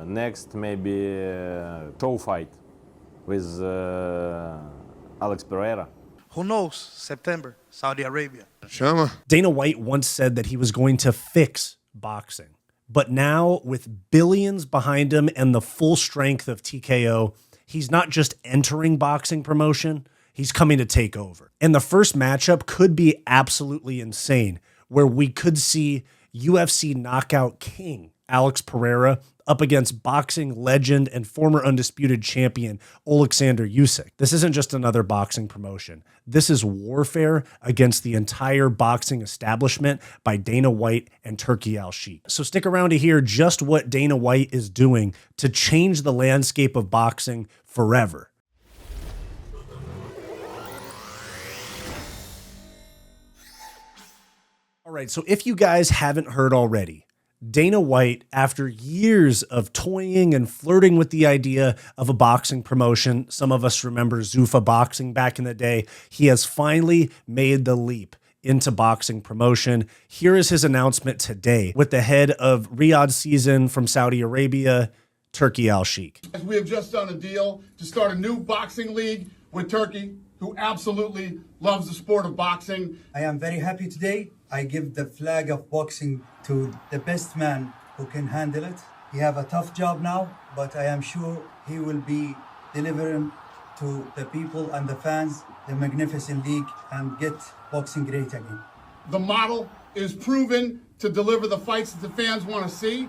Next, maybe show fight with Alex Pereira. Who knows? September, Saudi Arabia. Chama. Dana White once said that he was going to fix boxing. But now, with billions behind him and the full strength of TKO, he's not just entering boxing promotion, he's coming to take over. And the first matchup could be absolutely insane, where we could see UFC knockout king Alex Pereira up against boxing legend and former undisputed champion Oleksandr Usyk. This isn't just another boxing promotion. This is warfare against the entire boxing establishment by Dana White and Turki Al-Sheikh. So stick around to hear just what Dana White is doing to change the landscape of boxing forever. All right, so if you guys haven't heard already, Dana White, after years of toying and flirting with the idea of a boxing promotion, some of us remember Zuffa Boxing back in the day, he has finally made the leap into boxing promotion. Here is his announcement today with the head of Riyadh season from Saudi Arabia, Turki Al-Sheikh. We have just done a deal to start a new boxing league with Turkey, who absolutely loves the sport of boxing. I am very happy today. I give the flag of boxing to the best man who can handle it. He have a tough job now, but I am sure he will be delivering to the people and the fans the magnificent league and get boxing great again. The model is proven to deliver the fights that the fans want to see.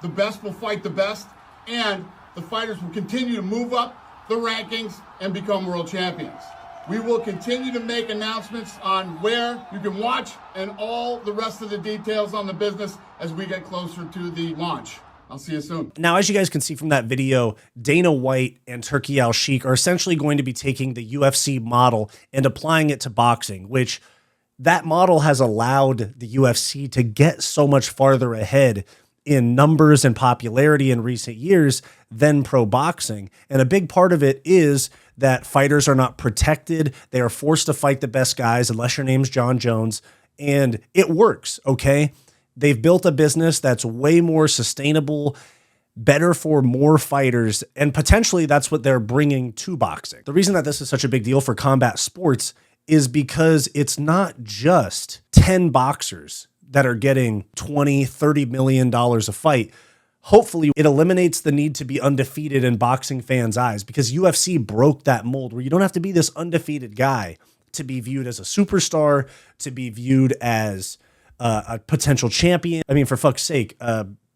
The best will fight the best, and the fighters will continue to move up the rankings and become world champions. We will continue to make announcements on where you can watch and all the rest of the details on the business as we get closer to the launch. I'll see you soon. Now, as you guys can see from that video, Dana White and Turki Al-Sheikh are essentially going to be taking the UFC model and applying it to boxing, which that model has allowed the UFC to get so much farther ahead in numbers and popularity in recent years than pro boxing. And a big part of it is that fighters are not protected. They are forced to fight the best guys unless your name's John Jones. And it works, okay? They've built a business that's way more sustainable, better for more fighters, and potentially that's what they're bringing to boxing. The reason that this is such a big deal for combat sports is because it's not just 10 boxers that are getting $20, $30 million a fight. Hopefully it eliminates the need to be undefeated in boxing fans' eyes, because UFC broke that mold where you don't have to be this undefeated guy to be viewed as a superstar, to be viewed as a potential champion. I mean, for fuck's sake,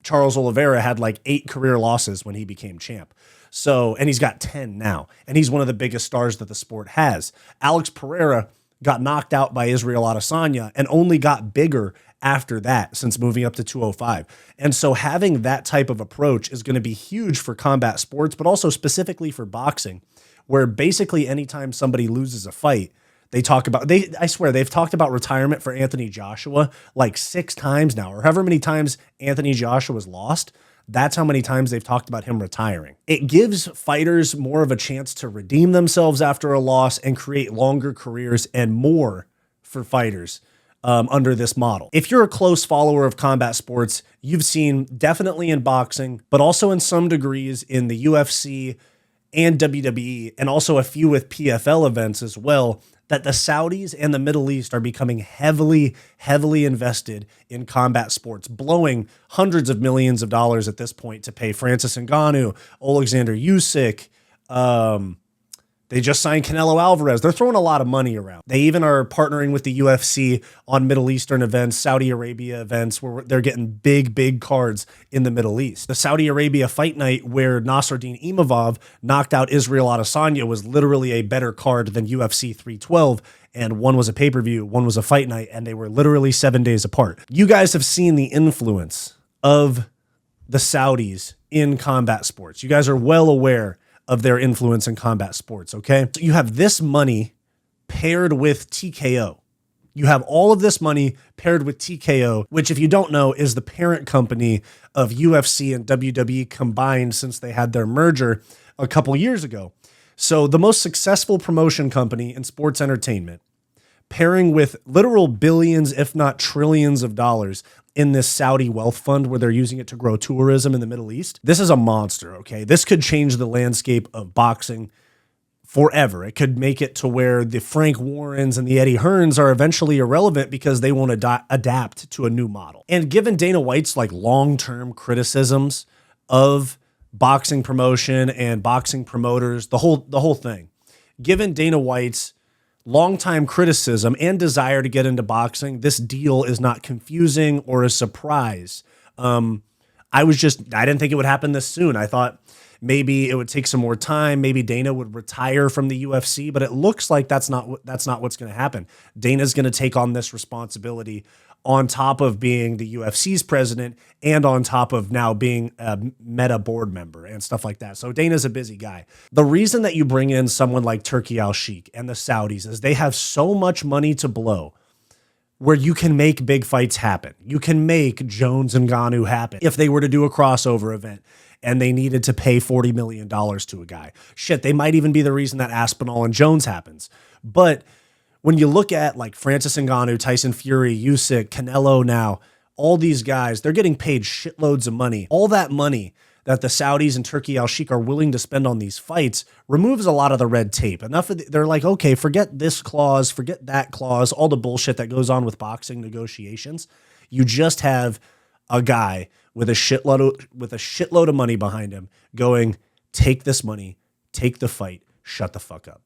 Charles Oliveira had like 8 career losses when he became champ. So, and he's got 10 now, and he's one of the biggest stars that the sport has. Alex Pereira got knocked out by Israel Adesanya and only got bigger after that since moving up to 205. And so having that type of approach is going to be huge for combat sports, but also specifically for boxing, where basically anytime somebody loses a fight, they talk about, I swear they've talked about retirement for Anthony Joshua like 6 times now, or however many times Anthony Joshua's lost. That's how many times they've talked about him retiring. It gives fighters more of a chance to redeem themselves after a loss and create longer careers and more for fighters under this model. If you're a close follower of combat sports, you've seen definitely in boxing, but also in some degrees in the UFC and WWE, and also a few with PFL events as well, that the Saudis and the Middle East are becoming heavily invested in combat sports, blowing hundreds of millions of dollars at this point to pay Francis Ngannou, Oleksandr Usyk. They just signed Canelo Alvarez. They're throwing a lot of money around. They even are partnering with the UFC on Middle Eastern events, Saudi Arabia events, where they're getting big cards in the Middle East. The Saudi Arabia fight night where Nasruddin Imavov knocked out Israel Adesanya was literally a better card than UFC 312. And one was a pay-per-view, one was a fight night, and they were literally 7 days apart. You guys have seen the influence of the Saudis in combat sports. You guys are well aware of their influence in combat sports, okay? So you have this money paired with TKO. You have all of this money paired with TKO, which if you don't know is the parent company of UFC and WWE combined since they had their merger a couple years ago. So the most successful promotion company in sports entertainment pairing with literal billions, if not trillions of dollars in this Saudi wealth fund where they're using it to grow tourism in the Middle East. This is a monster, okay? This could change the landscape of boxing forever. It could make it to where the Frank Warrens and the Eddie Hearns are eventually irrelevant because they won't adapt to a new model. And given Dana White's like long-term criticisms of boxing promotion and boxing promoters, the whole thing, given Dana White's longtime criticism and desire to get into boxing, this deal is not confusing or a surprise. I didn't think it would happen this soon. I thought maybe it would take some more time. Maybe Dana would retire from the UFC, but it looks like that's not what's going to happen. Dana's going to take on this responsibility on top of being the UFC's president and on top of now being a Meta board member and stuff like that. So Dana's a busy guy. The reason that you bring in someone like Turki Al-Sheikh and the Saudis is they have so much money to blow where you can make big fights happen. You can make Jones and Ngannou happen if they were to do a crossover event and they needed to pay $40 million to a guy. Shit, they might even be the reason that Aspinall and Jones happens. But when you look at like Francis Ngannou, Tyson Fury, Usyk, Canelo now, all these guys, they're getting paid shitloads of money. All that money that the Saudis and Turki Al-Sheikh are willing to spend on these fights removes a lot of the red tape. They're like, okay, forget this clause, forget that clause, all the bullshit that goes on with boxing negotiations. You just have a guy with a shitload of money behind him going, take this money, take the fight, shut the fuck up.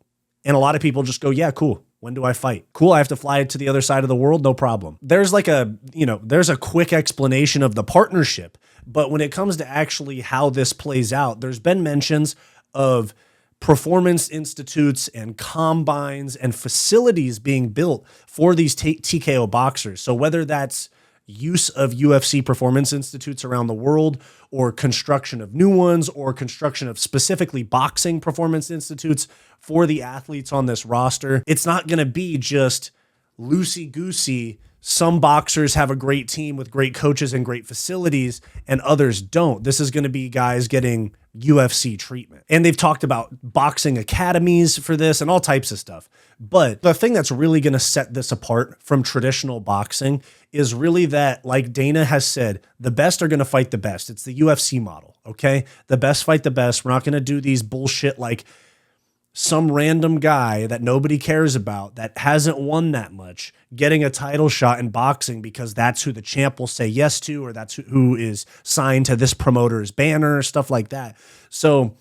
And a lot of people just go, yeah, cool. When do I fight? Cool, I have to fly to the other side of the world, no problem. There's a quick explanation of the partnership, but when it comes to actually how this plays out, there's been mentions of performance institutes and combines and facilities being built for these TKO boxers. So whether that's use of UFC performance institutes around the world or construction of new ones or construction of specifically boxing performance institutes for the athletes on this roster, it's not going to be just loosey-goosey. Some boxers have a great team with great coaches and great facilities and others don't. This is going to be guys getting UFC treatment. And they've talked about boxing academies for this and all types of stuff. But the thing that's really going to set this apart from traditional boxing is really that, like Dana has said, the best are going to fight the best. It's the UFC model, okay? The best fight the best. We're not going to do these bullshit like some random guy that nobody cares about that hasn't won that much getting a title shot in boxing because that's who the champ will say yes to or that's who is signed to this promoter's banner, stuff like that. So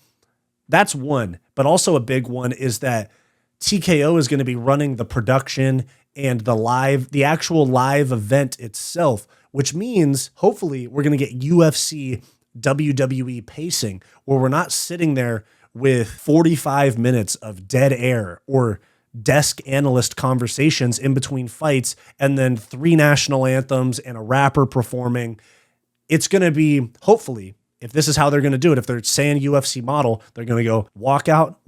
that's one. But also a big one is that TKO is going to be running the production and the actual live event itself, which means hopefully we're going to get UFC WWE pacing where we're not sitting there with 45 minutes of dead air or desk analyst conversations in between fights and then 3 national anthems and a rapper performing. It's going to be, hopefully, if this is how they're going to do it, if they're saying UFC model, they're going to go walk out,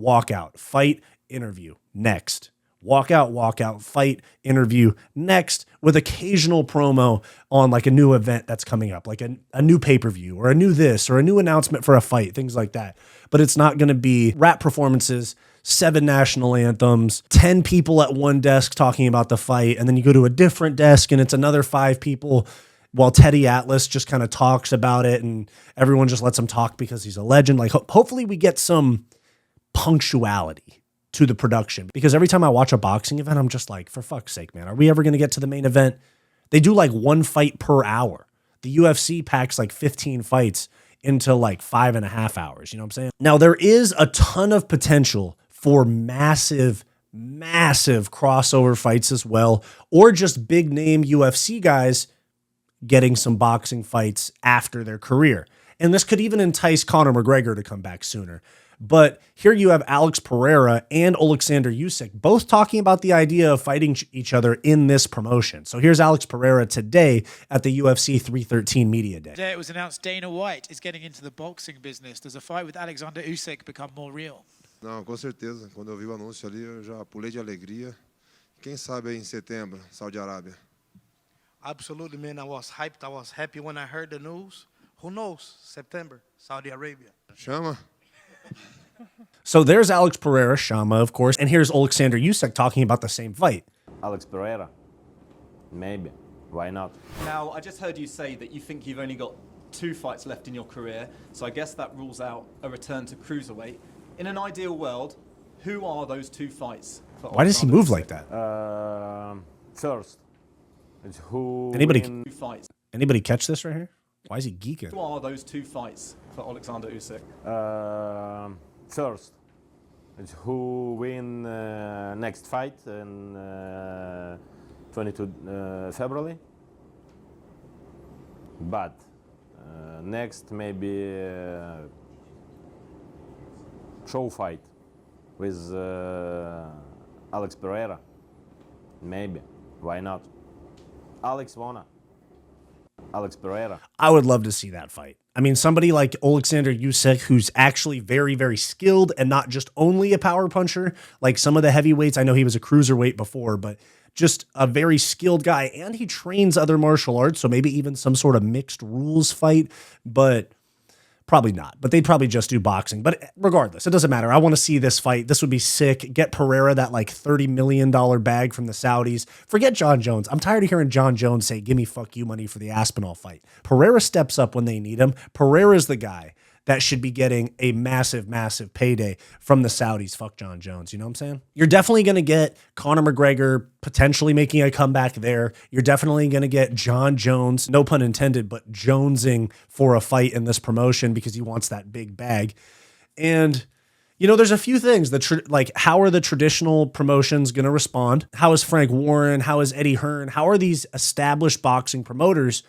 fight, interview, next. Walk out, fight, interview, next, with occasional promo on like a new event that's coming up, like a new pay-per-view or a new this or a new announcement for a fight, things like that. But it's not going to be rap performances, 7 national anthems, 10 people at one desk talking about the fight, and then you go to a different desk and it's another 5 people while Teddy Atlas just kind of talks about it and everyone just lets him talk because he's a legend. Like hopefully we get some punctuality to the production, because every time I watch a boxing event, I'm just like, for fuck's sake, man, are we ever going to get to the main event? They do like 1 fight per hour. The UFC packs like 15 fights into like 5.5 hours. You know what I'm saying? Now there is a ton of potential for massive crossover fights as well, or just big name UFC guys getting some boxing fights after their career. And this could even entice Conor McGregor to come back sooner. But here you have Alex Pereira and Oleksandr Usyk both talking about the idea of fighting each other in this promotion. So here's Alex Pereira today at the UFC 313 Media Day. Today it was announced Dana White is getting into the boxing business. Does a fight with Oleksandr Usyk become more real? Não, com certeza. Quando eu vi o anúncio ali, eu já pulei de alegria. Quem sabe aí em setembro, Saudi Arábia. Absolutely, man. I was hyped. I was happy when I heard the news. Who knows? September, Saudi Arabia. Chama. So there's Alex Pereira, Shama, of course, and here's Oleksandr Usyk talking about the same fight. Alex Pereira. Maybe. Why not? Now, I just heard you say that you think you've only got 2 fights left in your career, so I guess that rules out a return to cruiserweight. In an ideal world, who are those 2 fights for Why does he Oleksandr move Usyk? like that? First, it's who Anybody- win, 2 fights. Anybody catch this right here? Why is he geeking? Who are those 2 fights for Oleksandr Usyk? first, it's who win next fight in 22 February. But next maybe show fight with Alex Pereira. Maybe. Why not? Alex Pereira. I would love to see that fight. I mean, somebody like Oleksandr Usyk, who's actually very, very skilled and not just only a power puncher, like some of the heavyweights. I know he was a cruiserweight before, but just a very skilled guy. And he trains other martial arts, so maybe even some sort of mixed rules fight, but probably not. But they'd probably just do boxing. But regardless, it doesn't matter. I want to see this fight. This would be sick. Get Pereira that like $30 million bag from the Saudis. Forget John Jones. I'm tired of hearing John Jones say, give me fuck you money for the Aspinall fight. Pereira steps up when they need him. Pereira's the guy that should be getting a massive, massive payday from the Saudis. Fuck John Jones. You know what I'm saying? You're definitely going to get Conor McGregor potentially making a comeback there. You're definitely going to get John Jones, no pun intended, but jonesing for a fight in this promotion because he wants that big bag. And, you know, there's a few things that like, how are the traditional promotions going to respond? How is Frank Warren? How is Eddie Hearn? How are these established boxing promoters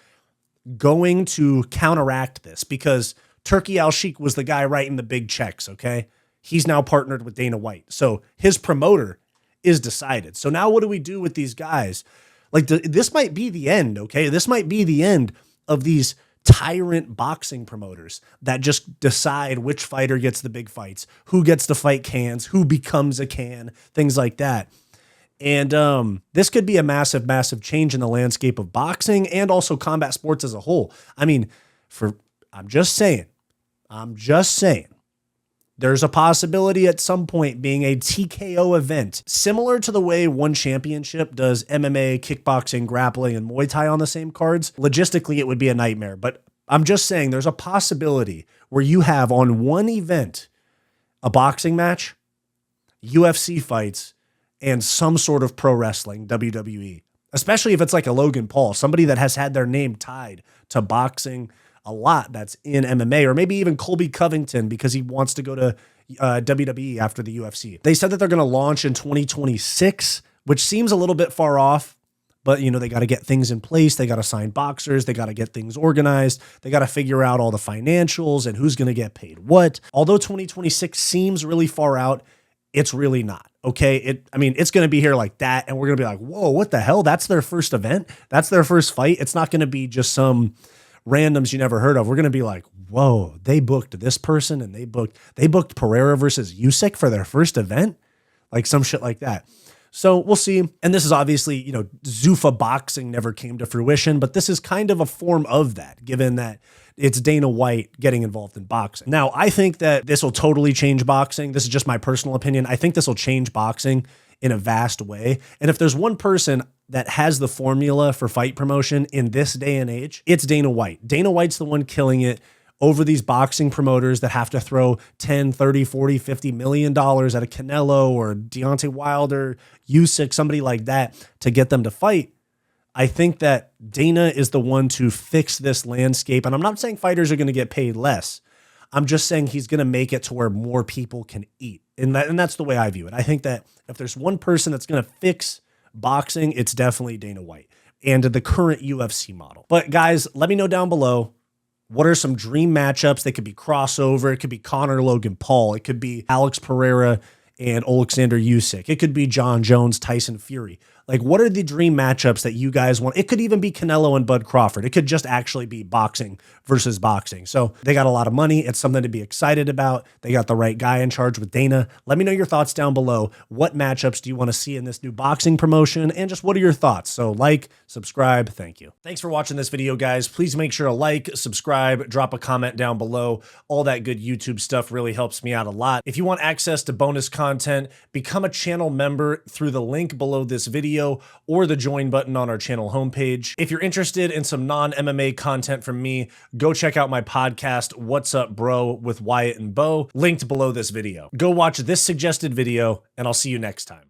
going to counteract this? Because Turki Al-Sheikh was the guy writing the big checks, okay? He's now partnered with Dana White. So his promoter is decided. So now what do we do with these guys? Like, this might be the end, okay? This might be the end of these tyrant boxing promoters that just decide which fighter gets the big fights, who gets to fight cans, who becomes a can, things like that. And this could be a massive, massive change in the landscape of boxing and also combat sports as a whole. I mean, I'm just saying, there's a possibility at some point being a TKO event, similar to the way One Championship does MMA, kickboxing, grappling, and Muay Thai on the same cards. Logistically, it would be a nightmare, but I'm just saying there's a possibility where you have on one event a boxing match, UFC fights, and some sort of pro wrestling, WWE, especially if it's like a Logan Paul, somebody that has had their name tied to boxing a lot that's in MMA, or maybe even Colby Covington because he wants to go to WWE after the UFC. They said that they're going to launch in 2026, which seems a little bit far off, but you know, they got to get things in place. They got to sign boxers. They got to get things organized. They got to figure out all the financials and who's going to get paid what. Although 2026 seems really far out, it's really not. Okay. I mean, it's going to be here like that. And we're going to be like, whoa, what the hell? That's their first event. That's their first fight. It's not going to be just some randoms you never heard of. We're going to be like, whoa, they booked this person and they booked Pereira versus Usyk for their first event. Like some shit like that. So we'll see. And this is obviously, you know, Zuffa boxing never came to fruition, but this is kind of a form of that, given that it's Dana White getting involved in boxing. Now, I think that this will totally change boxing. This is just my personal opinion. I think this will change boxing in a vast way. And if there's one person that has the formula for fight promotion in this day and age, it's Dana White. Dana White's the one killing it over these boxing promoters that have to throw 10, 30, 40, 50 million dollars at a Canelo or Deontay Wilder, Usyk, somebody like that to get them to fight. I think that Dana is the one to fix this landscape. And I'm not saying fighters are going to get paid less. I'm just saying he's going to make it to where more people can eat. And that's the way I view it. I think that if there's one person that's going to fix boxing, it's definitely Dana White and the current UFC model. But guys, let me know down below, what are some dream matchups? They could be crossover. It could be Conor Logan Paul. It could be Alex Pereira and Oleksandr Usyk. It could be John Jones, Tyson Fury. Like, what are the dream matchups that you guys want? It could even be Canelo and Bud Crawford. It could just actually be boxing versus boxing. So they got a lot of money. It's something to be excited about. They got the right guy in charge with Dana. Let me know your thoughts down below. What matchups do you want to see in this new boxing promotion? And just what are your thoughts? So like, subscribe. Thank you. Thanks for watching this video, guys. Please make sure to like, subscribe, drop a comment down below. All that good YouTube stuff really helps me out a lot. If you want access to bonus content, become a channel member through the link below this video. video or the join button on our channel homepage. If you're interested in some non-MMA content from me, go check out my podcast, What's Up Bro, with Wyatt and Bo, linked below this video. Go watch this suggested video, and I'll see you next time.